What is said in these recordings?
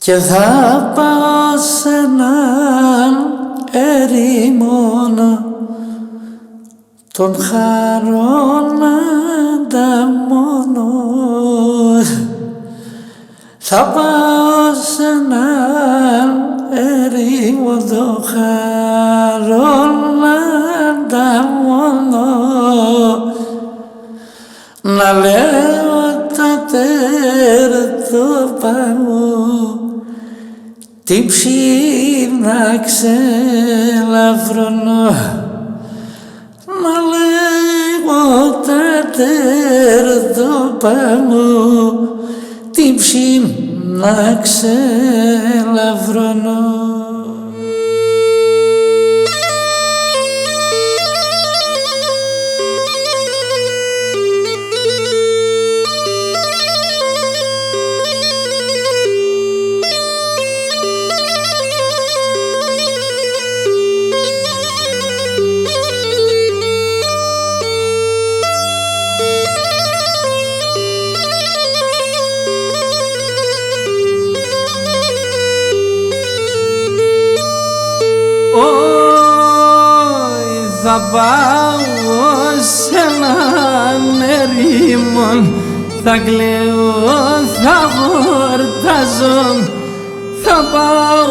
Και θα πάω σ' έναν ερήμονα των χαρών ανταμώνος. Θα πάω σ' έναν ερήμο των χαρών ανταμώνος, να λέω τα τέρτο πάνω την ψήνα ξελαφρωνώ, να λέγω τα τέρτο πάνω την ψήνα ξελαφρωνώ. Θα πάω σ' έναν ερήμον, θα κλαίω, θα χορτάζω. Θα πάω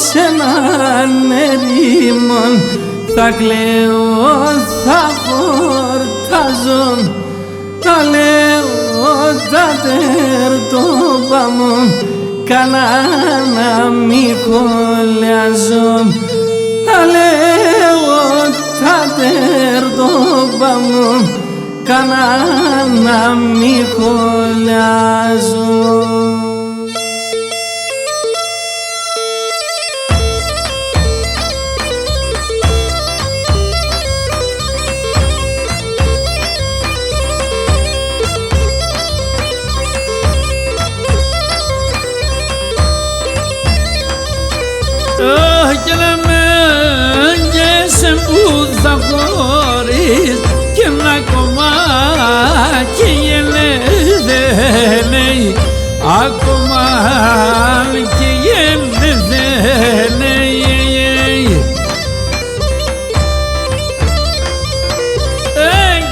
σ' έναν ερήμον, θα κλαίω, θα χορτάζω. Θα λέω τα τέρτοπα μου, καλά να μη χολιάζω. Θα λέω τα τέρτοπα μου, καλά να μη χολιάζω. Και λέμε και σε που θα χωρίς και ένα κομμάτι γεννηθένει, ακόμα και γεννηθένει.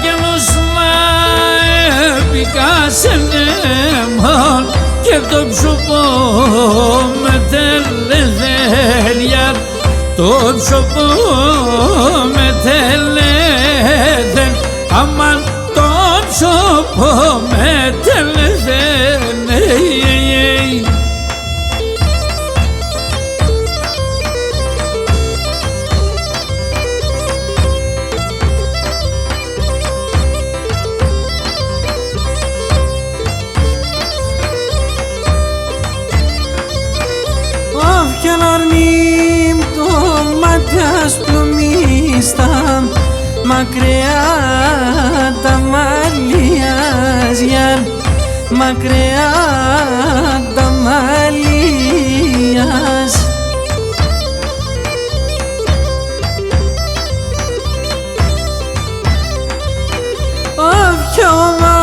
Και νοσλά επικάσε νέμον και το ψωπό με τελεδένια, το ψωπό με τελεδέν, αμάν το ψωπό με τελεδέν. Κι αν αρνείμ το μάτιας πλουμίσταν, μακριά τα μαλλιάζιαν, μακριά τα μαλλιάζ. Όφιωμα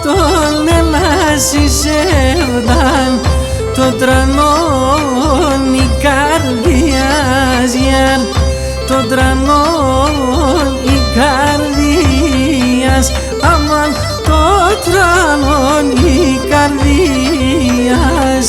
τον ελάσσισεύταν, το τρανόν η καρδιάς, το τρανόν η καρδιάς, αμάν το τρανόν η καρδιάς.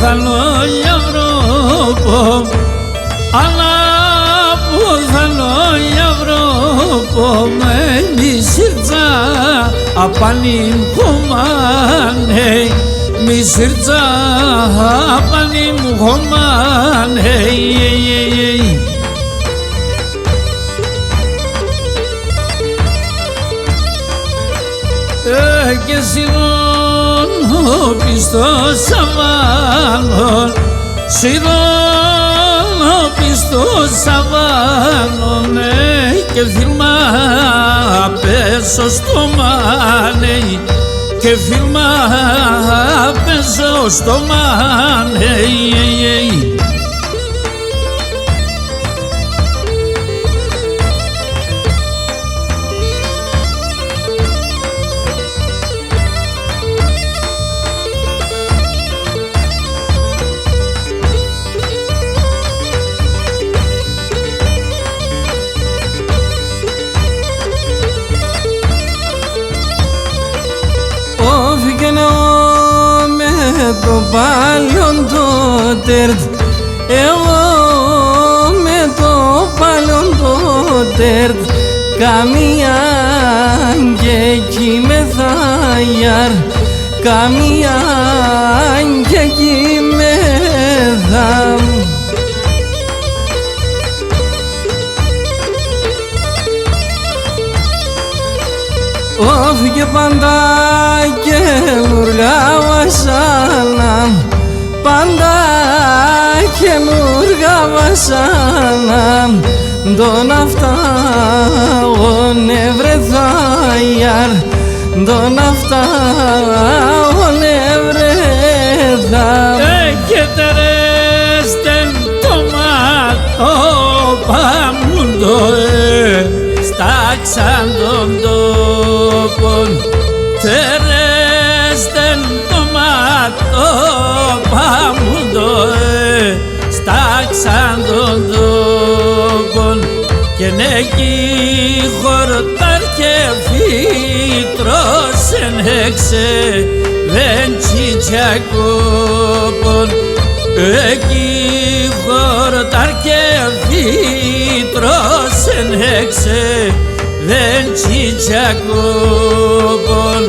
Τα λόγια απάνιν χωμάνε μη σύρτσα απάνιν χωμάνε και σειρών ο πιστός Σαββάνων σειρών ο πιστός Σαββάνων και φίλμα πέσω στο μάνε και φίλμα πέσω στο μάνε το παλιόν το τέρτ εγώ με το παλιόν το τέρτ καμία και εκεί με θαγιάρ καμία και εκεί με θα όφηκε πάντα και λουργά βασάνα πάντα και λουργά βασάνα τον αυτά ονευρεθαγιάρ τον αυτά ονευρεθα και τερέστεν το μάτο παμούντο στάξαν τον τόπον τερέστεν το μάτο παμούντο στάξαν τον τόπον και νέκει χορτάρ και φύτρος ενέξε δεν τσιτσιακόπον εκεί χορτάρ και φύτρος ενέξε δεν τσιτσιακόπον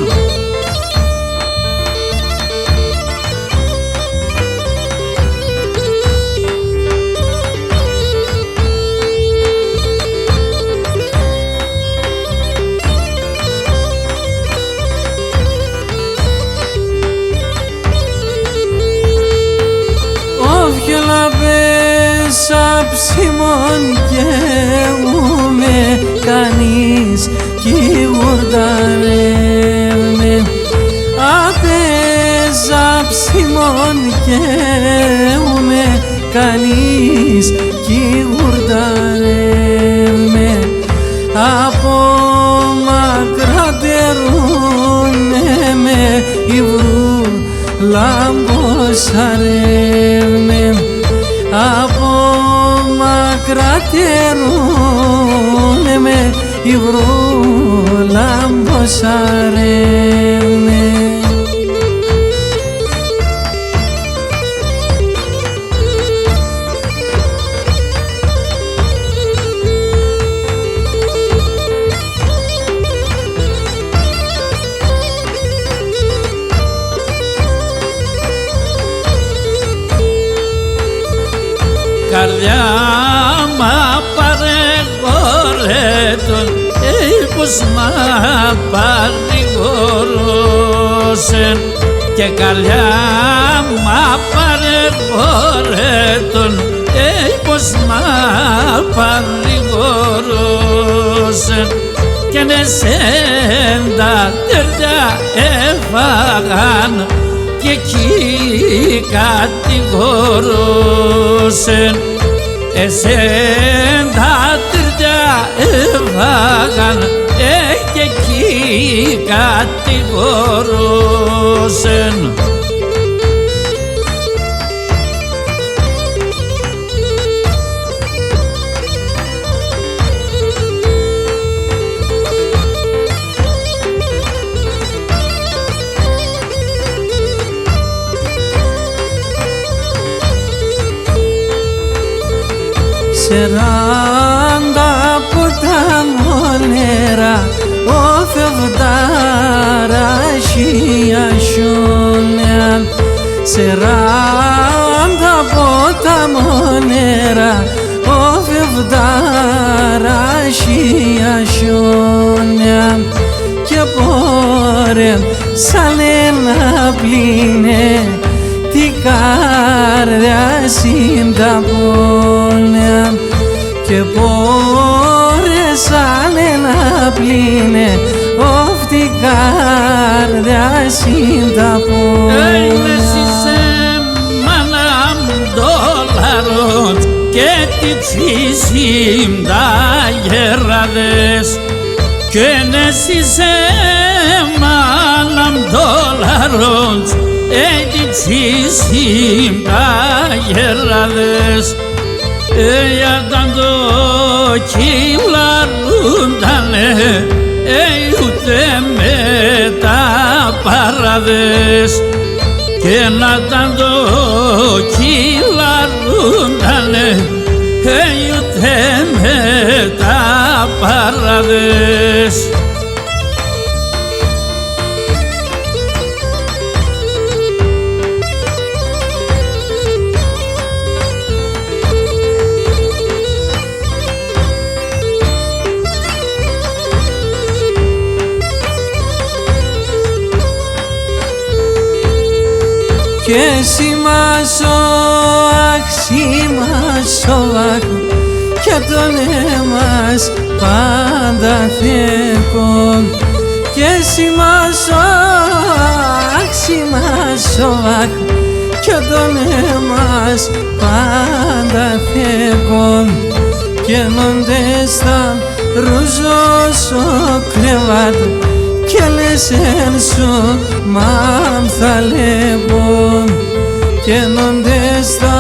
ψημών και ούμε κανείς κι γουρταρεύμε απέζα ψημών και ούμε κανείς κι γουρταρεύμε από μακρά τερούνε με υβρού λαμποσαρεύμε από μακρά τερούνε με υβρού λαμποσαρεύμε καρδιά μα παρεγορέτων πως μα παρηγορώσεν και καρδιά μα παρεγορέτων πως μα παρηγορώσεν και νεσέν τα τέρια έφαγαν και εκεί κατηγορώσεν εσέν τα τέρια έφαγαν και εκεί κατηγορώσεν σεράντα ποτά νερά, όφε φευδάρασια σιόνια σεράντα ποταμονέρα ο φευδάρασια σιόνια και πόρε σαν ένα πλήνε τη καρδιά συνταπώνια και πόρε σαν ένα πλήνε τη καρδιά συνταπώνια. Είσαι μάνα μου δόλαρος και τι τσίσιμτα γεράδες και είσαι μάνα μου δόλαρος και τι τσίσιμτα γεράδες για το κυλαρούντανε ούτε με τα παραδές και να τα το κυλαρούντανε ούτε με τα παραδές. Και σήμασο, αχ σήμασο, αχ και τον έμας πάντα θεκόν και σήμασο, αχ σήμασο, αχ και τον έμας πάντα θεκόν και νοντες τα ρουζός ο κρεβάτ και λες εν σου μάμθα λεπών και νοντες τα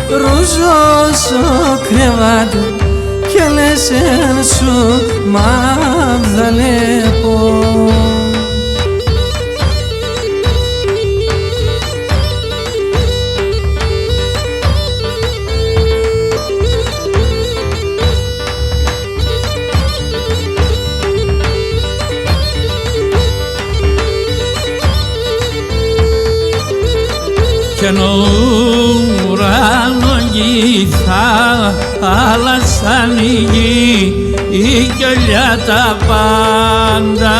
ρουζός ο κρεβάτ και λες εν σου μάμθα λεπών. Και ουρανό γη θάλασσα ανοίγει η γυαλιά τα πάντα.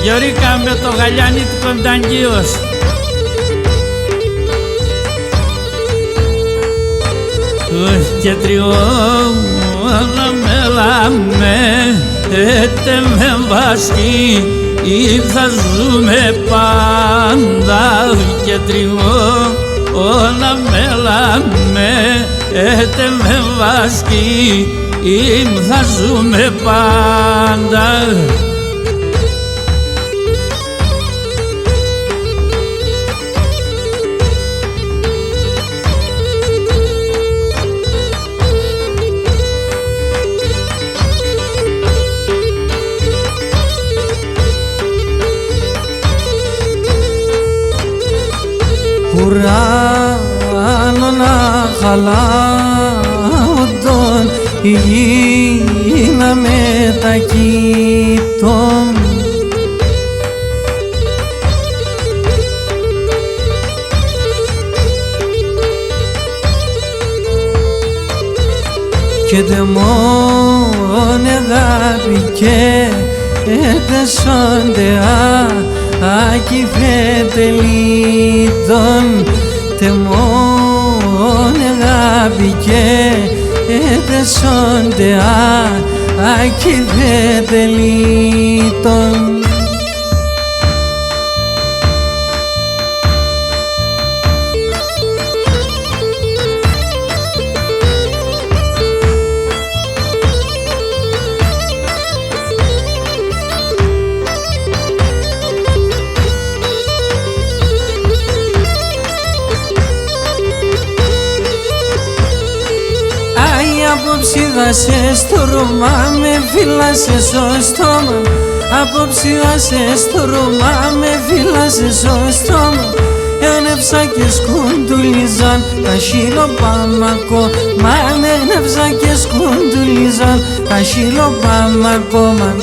Γιωρίκα με το γαλιάνι του κονταγγίος. Και τριώνα με λάμε έτε με βάσκει ή θα ζούμε πάντα και τριώνα με λάμε έτε με βάσκει ή θα ζούμε πάντα. Ουράνο να χαλάοντον η γη να μετακείτον και δαιμόν αγάπη και ετεσόντε ακυφετελίτων τεμόν αγάπη και ετεσόντε ακυφετελίτων. Απόψη δάσε στο ρούμα, με φύλασε στο στόμα. Απόψη δάσε στο ρούμα, με φύλασε στο στόμα. ένευσα και σκουντουλίζαν τα χιλοπάμακο, μαν ένευσα και σκουντουλίζαν τα χιλοπάμακο, μαν.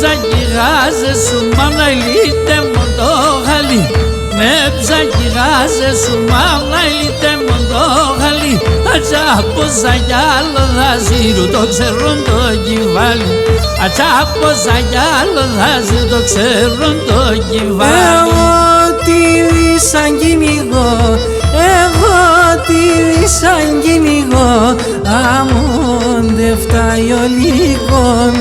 Ψακιγάζε σου μάνα ηλίτε μοντό γαλί, με ψακιγάζε σου μάνα ηλίτε μοντό γαλί, ατσάπο σαγιάλο δαζίρου το ξέρουν το κυβάλι, ατσάπο σαγιάλο δαζίρου το ξέρουν το κυβάλι. Εγώ τη σαν κυνηγό, εγώ τη σαν κυνηγό, αμόντε φτάει ο λύκον,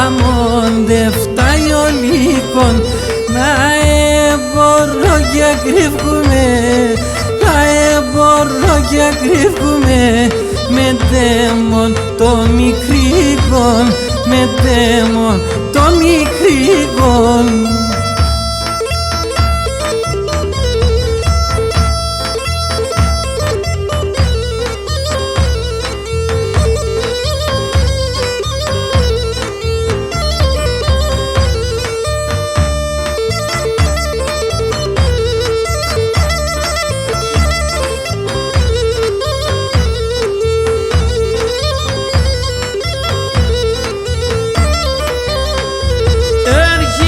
αμόντε φτάει ο λύκον, να μπορώ και ακρίβκουμε, να μπορώ και ακρίβκουμε, με δαίμον το μικρίκον, με δαίμον το μικρίκον.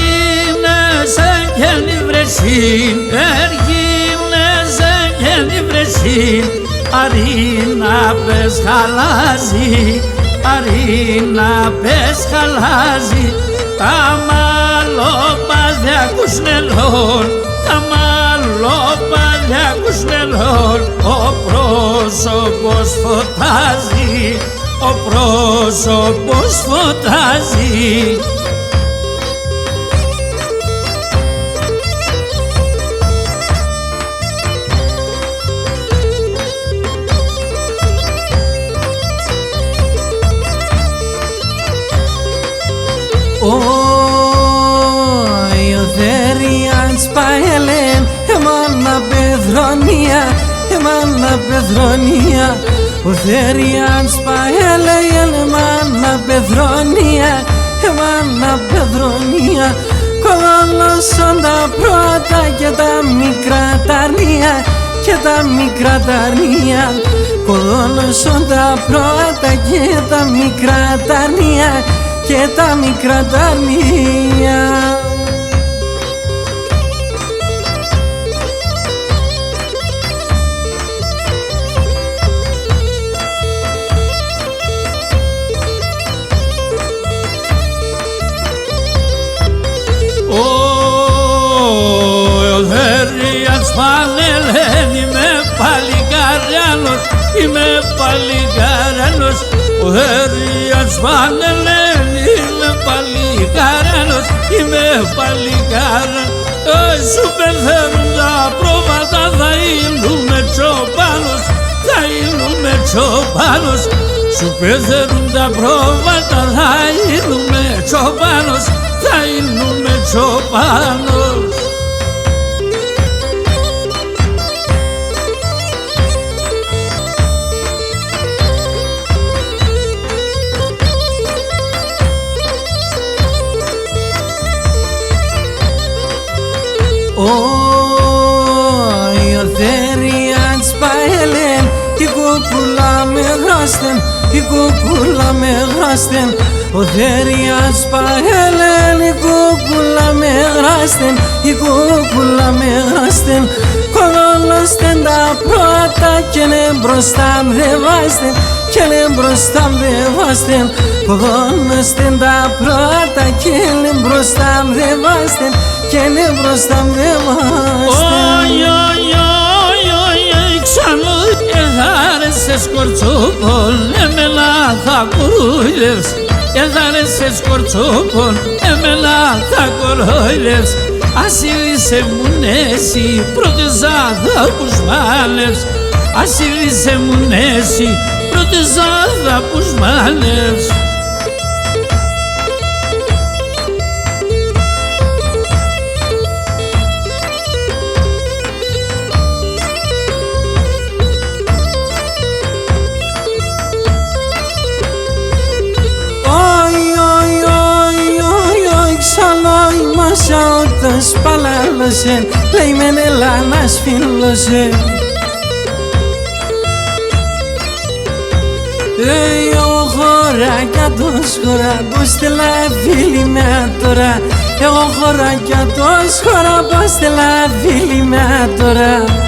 Έρχινεσαι και νιβρεσίν, αρίνα πες χαλάζει, αρίνα πες χαλάζει, τα μαλλοπάδια κουσνελών, τα μαλλοπάδια κουσνελών, ο πρόσωπος φωτάζει, ο πρόσωπος φωτάζει. Ο Δέριανς Παέλεν, εμάνα πεδρονία, εμάνα πεδρονία. Ο Δέριανς Παέλεν, εμάνα πεδρονία, εμάνα πεδρονία. Κολόλωσαν τα πρώτα και τα μικρά ταρνία, και τα μικρά ταρνία. Κολόλωσαν τα πρώτα και τα μικρά ταρνία, και τα μικρά ταρνία. Ο Δέριανς Πανελέν, είμαι παλικάριανος, είμαι παλικάριανος. Ο Δέριανς Πανελέν, είμαι παλικάριανος, είμαι παλικάριανος. Σου πεθαίνουν τα πρόβατα, θα ήλουμε τσοπάνος, θα ήλουμε τσοπάνος. Σου πεθαίνουν τα πρόβατα, θα ήλουμε τσοπάνος, θα ήλουμε τσοπάνος. Ο Δέριανς Παέλεν, η κούκουλα με γράστεν, η κούκουλα με γράστεν. Ο Δέριανς Παέλεν, η κούκουλα με γράστεν, η κούκουλα με γράστεν. Κολόλωστεν τα πρώτα και ναι μπροστά δε βάστεν, και ναι μπροστά δε βάστεν. Κολόλωστεν τα πρώτα και ναι μπροστά δε βάστεν, και ναι μπροστά δε βάστεν. Ξανό εδάρεσαι σκορτσόπον, εμένα θα κορόιδευς. Εδάρεσαι σκορτσόπον, εμένα θα κορόιδευς. Ασύλισε μου νέση, πρωτεζάδα που σμάλευς. Ασύλισε μου νέση, πρωτεζάδα που σμάλευς. αυτός παλάλωσε, λέει μεν έλα να σφίλωσε. Εγώ χωράκια το σχορά, πως θέλα φίλη με τώρα. Εγώ χωράκια το σχορά, πως θέλα φίλη με τώρα.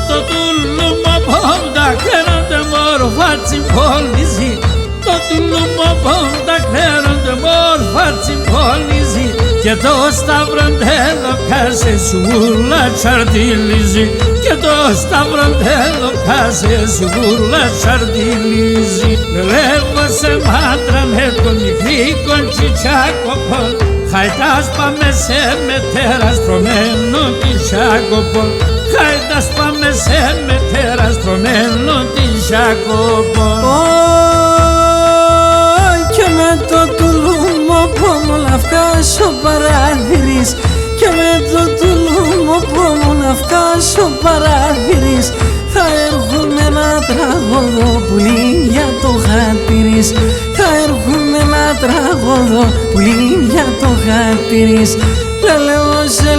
Το τουλούμο πόντα κλαίνονται μόρφα τσιμπόλιζι. Το τουλούμο πόντα κλαίνονται μόρφα τσιμπόλιζι. Και το σταυροντέλο κάσε σιγούλα τσαρτιλίζει. Και το σταυροντέλο κάσε σιγούλα τσαρτιλίζει. Λεβώ σε μάτρα με το μικρή κοντσιτσάκοπο. Χαϊτάς πάμε σε μετέρα στρωμένο της Ιακώπων. Χαϊτάς πάμε σε μετέρα στρωμένο της Ιακώπων. Και με το τουλούμο πόμο να βγάσω παράθυρης. Και με το τουλούμο πόμο να βγάσω παράθυρης. Θα έρχομαι ένα τραγωδό πουλί για το χατήρις. Θα έρχομαι ένα τραγωδό πουλί για το χατήρις.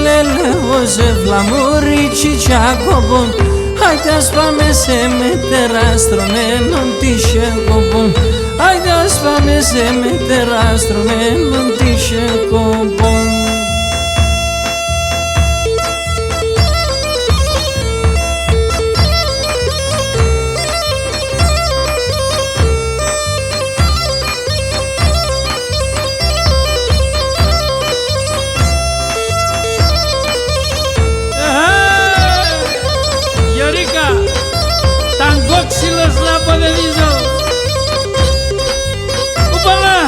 Λελεβώσε φλαμούρι τσιτσάκοπον. Άιτε ας πάμε σε μετέρα στρωμένων της Ιακώπων. Άιτε ας πάμε σε μετέρα στρωμένων της Ιακώπων. Ταγκόξυλος λαποδεδίζω. Ουπαλά.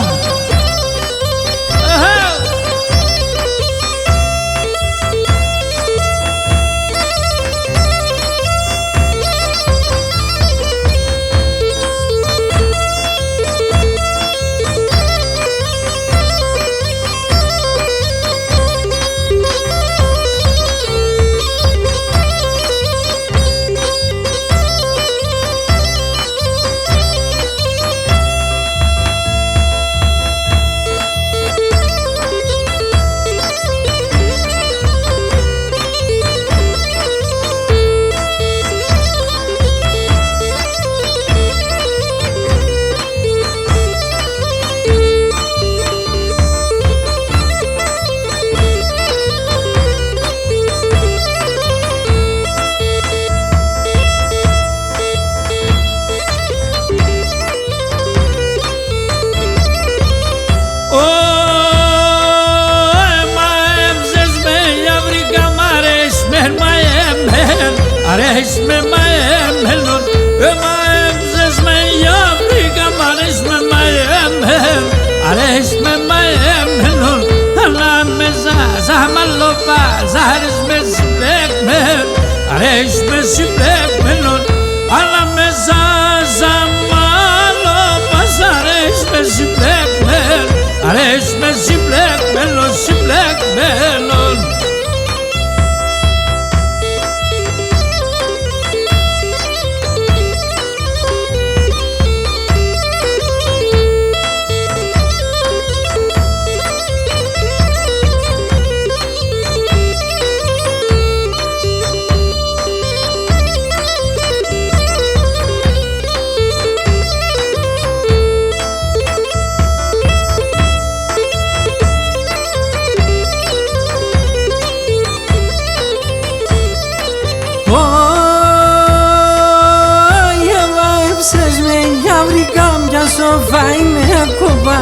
Αρέσει με μαέμελον, εμαέμζες με γιαβρίκα, μ' αρέσει με μαέμελον, αρέσει με μαέμελον, αλλά με ζαμαλοπά, ζάρες με συμπλέκμελον, αρέσει με συμπλέκμελον, αλλά με ζαμαλοπά, αρέσει με συμπλέκμελον, αρέσει με συμπλέκμελον, συμπλέκμελον. Σοφά είναι κομπά,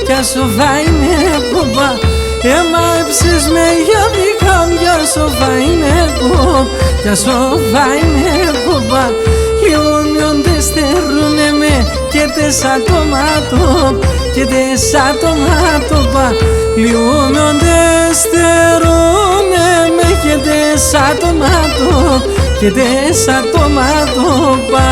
κι σοφά είναι κομπά. Έμαψες με γιαβρικά, μια σοφά είναι κομπά, κι σοφά είναι κομπά. Λίγο μειόντες στερούνε με και τεσσά τομάτο, και τεσσά τομάτο πα. Λίγο μειόντες στερούνε με και τεσσά τομάτο, και τεσσά τομάτο πα.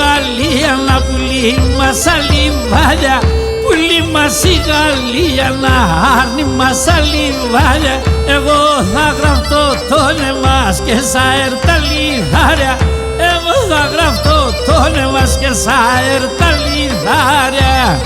Γαλλία να πουλί μας αλιβάλια, πουλί μας η Γαλλία να άρνει μας αλιβάλια. Εγώ θα γραφτώ το όνομας και σα έρτα λιδάρια, εγώ θα γραφτώ το όνομας και σα έρτα λιδάρια.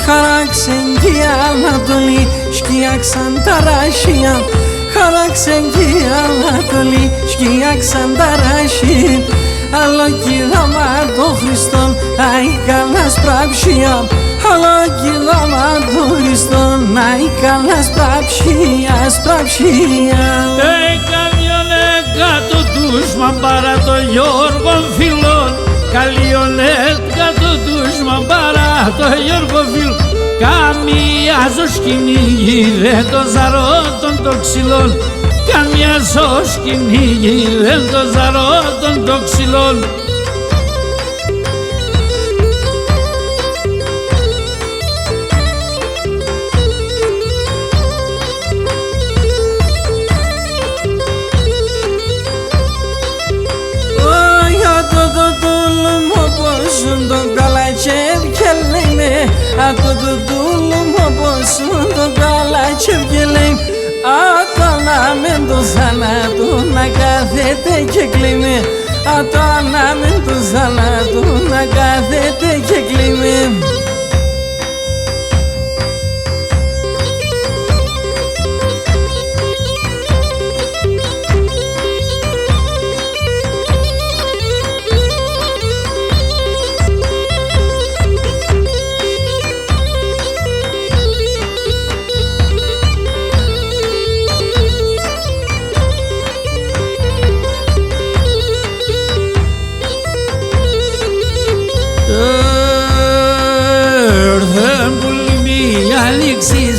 Χαράξεν κι η Ανατολή, σκιάξαν τα ράσια. Χαράξεν κι η Ανατολή, σκιάξαν τα ράσια. Αλλά κοίταμα το Χριστόν, αι καλά σπράψια. Αλλά κοίταμα το Χριστόν, αι καλά σπράψια, σπράψια. Καμιόνε κάτω τούσμα παρά το Γιώργο Φιλών, καλιόνε κάτω τούσμα παρά το Γιώργο Φιλών. Καμιάζω σκηνή δεν το ζαρό των ξυλών, καμιάζω σκηνή δεν το ζαρό των ξυλών. Τον καλατσεύ και λέμε, από το τούλουμο πόσον τον καλατσεύ και λέμε. Από ανάμεν το θανάτου να κάθεται και κλείμε, από ανάμεν το θανάτου να κάθεται και κλείμε.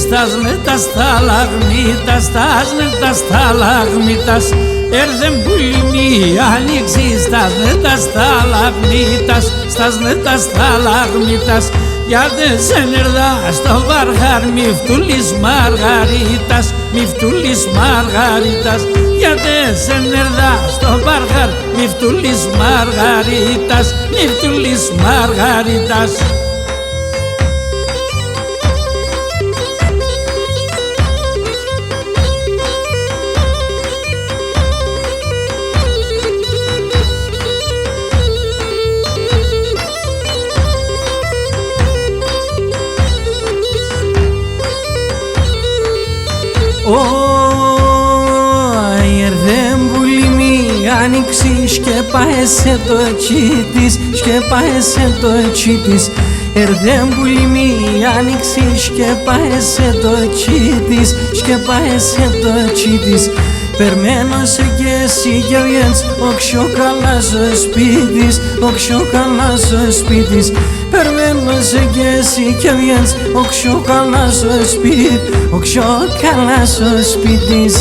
Στάσνε τα σταλαγμίτας, στάσνε τα σταλαγμίτας. Έρθεν πουλιμί άνοιξη, στάσνε τα σταλαγμίτας, στάσνε τα σταλαγμίτας. Γιατί σε νερδά στο βαργάρ, μη φτούλεις Μαργαρίτας, μη φτούλεις Μαργαρίτας. Γιατί σε νερδά στο βαργάρ, μη φτούλεις Μαργαρίτας, μη φτούλεις Μαργαρίτας. Έρθεν πουλιμί άνοιξη, σκεπάεσαι το έτσι της, σκεπάεσαι το έτσι της. Έρθεν πουλιμί άνοιξη, σκεπάεσαι το έτσι της, σκεπάεσαι το έτσι της. Περμένω σε κι εσύ κι βγαίνεις, όξιο καλά στο σπίτης, όξιο καλά στο σπίτης. Περμένω σε κι εσύ κι βγαίνεις, όξιο καλά στο σπίτι, όξιο καλά στο σπίτης.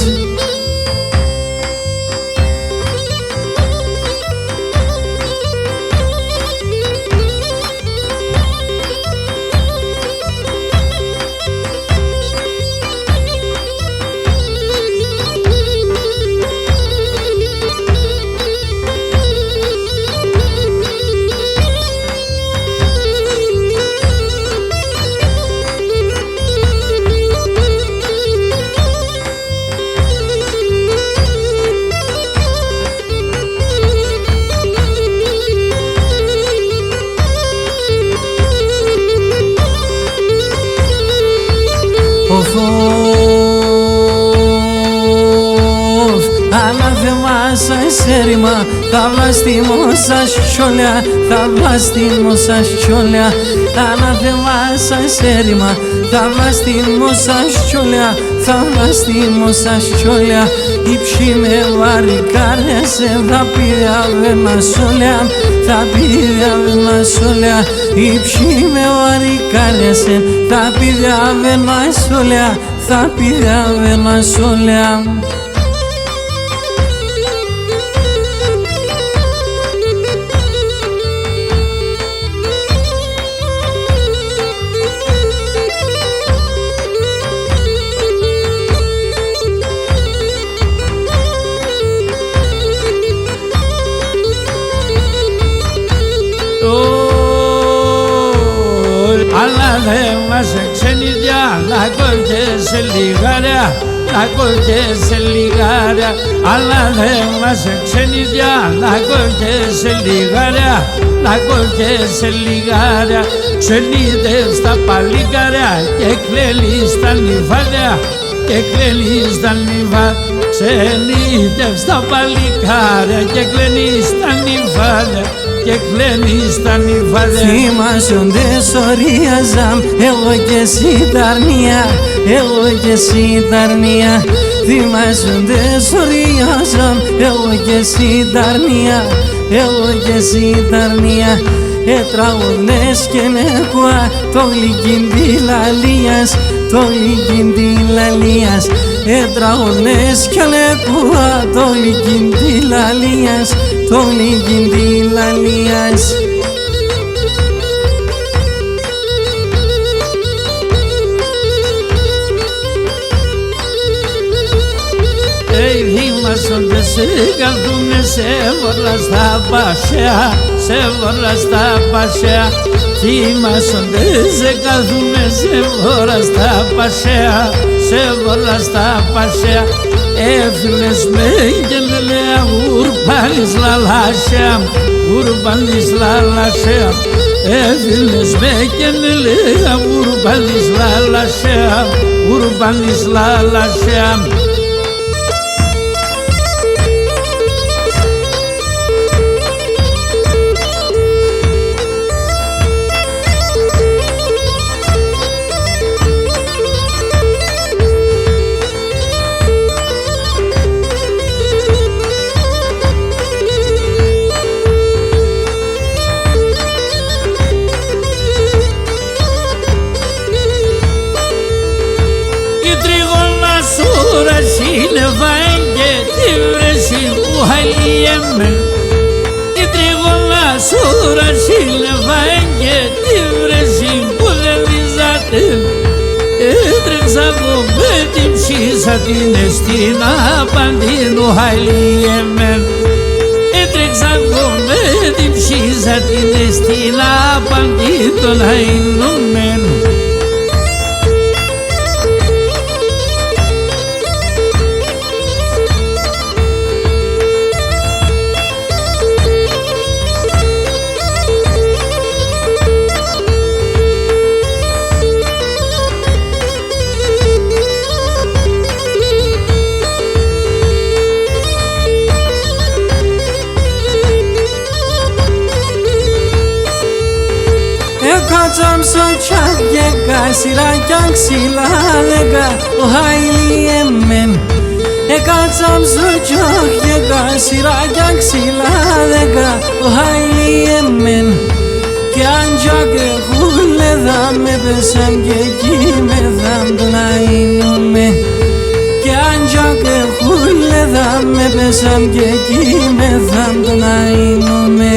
Σέρημα, θα βλαστήμω σας σιόλια, θα βλαστήμω σας σιόλια. Ανάθεμα σας σέρημα, θα βλαστήμω σας σιόλια, θα βλαστήμω σας σιόλια. Υψή με βαρικάρια σε θα πήρε αβένα σόλια, θα πήρε αβένα σόλια. Υψή με βαρικάρια σε θα πήρε αβένα σόλια, θα πήρε αβένα σόλια. αλλά δεν μας ξενιδιά, να κόλλησε λιγάρια, να κόλλησε λιγάρια, αλλά δεν μας ξενιδιά, να κόλλησε λιγάρια, να κόλλησε λιγάρια, ξενίδες τα παλικάρια και κλέλεις τα νυφάλια, και κλαίνεις τα νυφάλια, ξενίδες τα παλικάρια και κλαίνεις τα νυφάλια, και κλαίνεις τα νυφάλια. Θυμάσονται σορίαζαμ, εγώ και εσύ τα αρνία, εγώ και εσύ τα αρνία. Θυμάσονται σορίαζαμ, εγώ και εσύ τα αρνία, εγώ και εσύ τα αρνία. Τραγουδνές και νεκουά, το γλυκίντι λαλίας, το γλυκίντι λαλίας. Τραγουδνές και νεκουά, το γλυκίντι λαλίας, το γλυκίντι λαλίας. Θυμάσονται σε καλδούνε, σε βόρα στα πασιά, σε βόρα στα πασιά. Θυμάσονται σε καλδούνε, σε βόρα στα πασιά, σε βόρα στα πασιά. Έφυλες με και λελέα ουρπάνης λαλάσια, ουρπάνης λαλάσια. Έφυλες με και λελέα ουρπάνης λαλάσια, ουρπάνης λαλάσια. Η τριγωνά σούρα σύλλευαγε τη βρεσή που δεν βίζατε. Έτρεξα εγώ με την ψήσα την εστίνα παντίνου χαλιέμεν. Έτρεξα εγώ με την ψήσα την εστίνα παντίνου χαλιέμεν. Κάτσαμ στο τσάγγεκα, σειράκια ξύλα λέγα, ο χαϊλιέμεν. Κάτσαμ στο τσάγγεκα, σειράκια ξύλα λέγα, ο χαϊλιέμεν. Κι αν τζάκε χούλεδα με πέσαν και εκεί με δαμ τον αείνουμε. Κι αν τζάκε χούλεδα με πέσαν και εκεί με δαμ τον αείνουμε.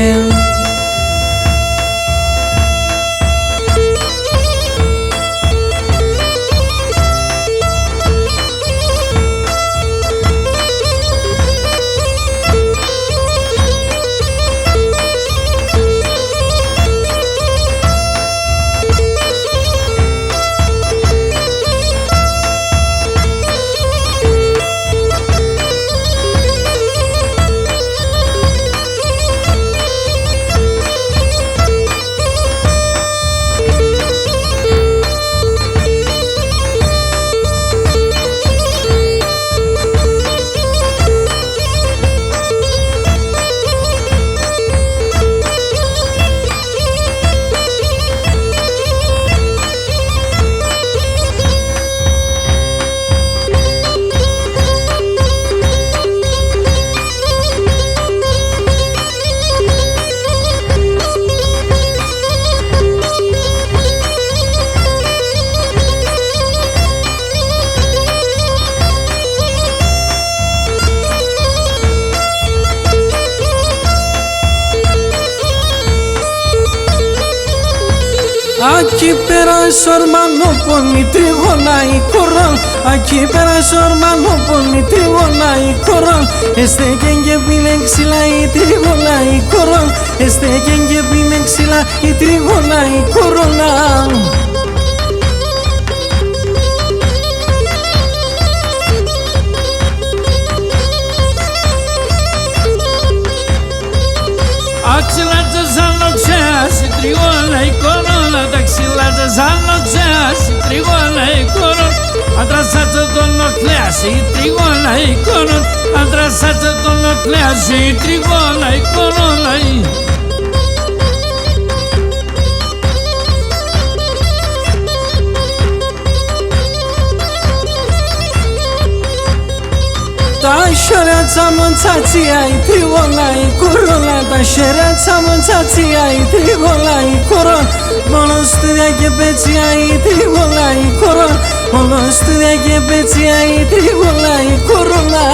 Aquí pera sormano poni trigona y corral. Aquí pera sormano poni trigona y corral. Este genge bilexila y trigona y corral. Este genge bilexila y trigona y corral. Αξιλάτσα σαν οξέας, η τριγώνα η κορώνα. Τα ξυλάτσα σαν οξέας, η τριγώνα η κορώνα. Αντρασάτσα τον οκλέας, η τριγώνα η κορώνα. Αντρασάτσα τον οκλέας, η τριγώνα η κορώνα. Τα șereața mânțația i trigola i corola. Ta șereața mânțația i trigola i corola. Molo studia che peția i trigola i corola. Molo studia che peția i trigola i corola.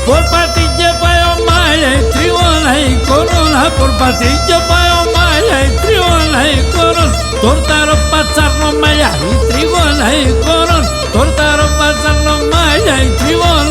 Por patilla paio maya y trigona y corona. Por patilla paio maya y trigona y corona. Tortaro pazzarno maya y trigona y corona. Tortaro pazzarno maya y trigona.